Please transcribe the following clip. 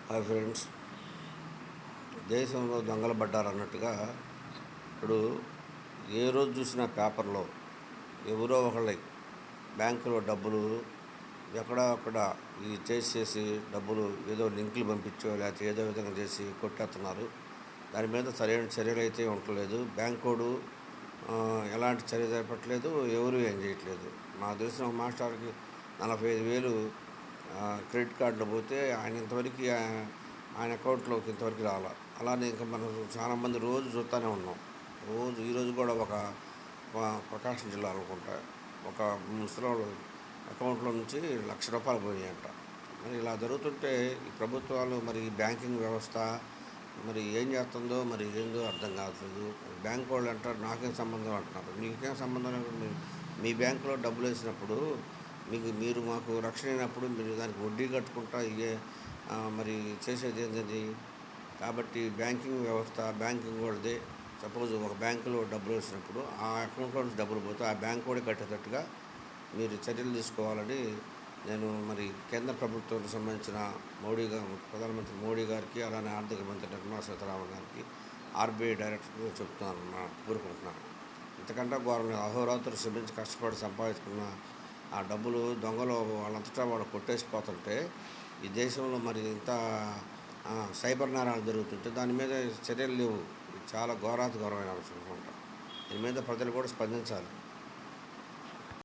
Hi friends, దేశంలో దొంగలు పడ్డారన్నట్టుగా ఇప్పుడు ఏ రోజు చూసినా పేపర్లో ఎవరో ఒకళ్ళ బ్యాంకులో డబ్బులు ఎక్కడా అక్కడ చేసి డబ్బులు ఏదో లింకులు పంపించో లేకపోతే ఏదో విధంగా చేసి కొట్టేస్తున్నారు. దాని మీద సరైన చర్యలు అయితే ఉండలేదు. బ్యాంకోడు ఎలాంటి చర్య చేపట్టలేదు, ఎవరు ఏం చేయట్లేదు. నాకు తెలిసిన ఒక మాస్టర్కి 45,000 క్రెడిట్ కార్డులో పోతే ఆయన ఇంతవరకు ఆయన అకౌంట్లోకి ఇంతవరకు రావాలి. అలానే ఇంకా మనం చాలామంది రోజు చూస్తూనే ఉన్నాం. ఈరోజు కూడా ఒక ప్రకాశం జిల్లా అనుకుంటా ఒక ముసలోడు అకౌంట్లో నుంచి ₹1,00,000 పోయాయంట. మరి ఇలా జరుగుతుంటే ఈ ప్రభుత్వాలు మరి ఈ బ్యాంకింగ్ వ్యవస్థ మరి ఏం చేస్తుందో మరి ఏందో అర్థం కావట్లేదు. బ్యాంక్ వాళ్ళు అంటారు నాకేం సంబంధం అంటున్నారు. మీకేం సంబంధం? మీ బ్యాంకులో డబ్బులు వేసినప్పుడు మీరు మాకు రక్షణ అయినప్పుడు మీరు దానికి వడ్డీ కట్టుకుంటా మరి చేసేది ఏంటది? కాబట్టి బ్యాంకింగ్ వ్యవస్థ బ్యాంకింగ్ వాళ్ళదే. సపోజ్ ఒక బ్యాంకులో డబ్బులు వేసినప్పుడు ఆ అకౌంట్లో నుంచి డబ్బులు పోతే ఆ బ్యాంక్ కూడా కట్టేటట్టుగా మీరు చర్యలు తీసుకోవాలని నేను మరి కేంద్ర ప్రభుత్వానికి సంబంధించిన ప్రధానమంత్రి మోడీ గారికి, అలానే ఆర్థిక మంత్రి నిర్మలా సీతారామన్ గారికి, ఆర్బీఐ డైరెక్టర్కి చెప్తున్నాను, కోరుకుంటున్నాను. ఇంతకంటే ఘోరంగా అహోరాత్రులు శ్రమించి కష్టపడి సంపాదించుకున్న ఆ డబ్బులు దొంగలు వాళ్ళంతటా వాళ్ళు కొట్టేసిపోతుంటే ఈ దేశంలో మరి ఇంత సైబర్ నేరాలు జరుగుతుంటే దాని మీద చర్యలు లేవు. చాలా ఘోరాతి ఘోరమైన అంశం అనమాట. దీని మీద ప్రజలు కూడా స్పందించాలి.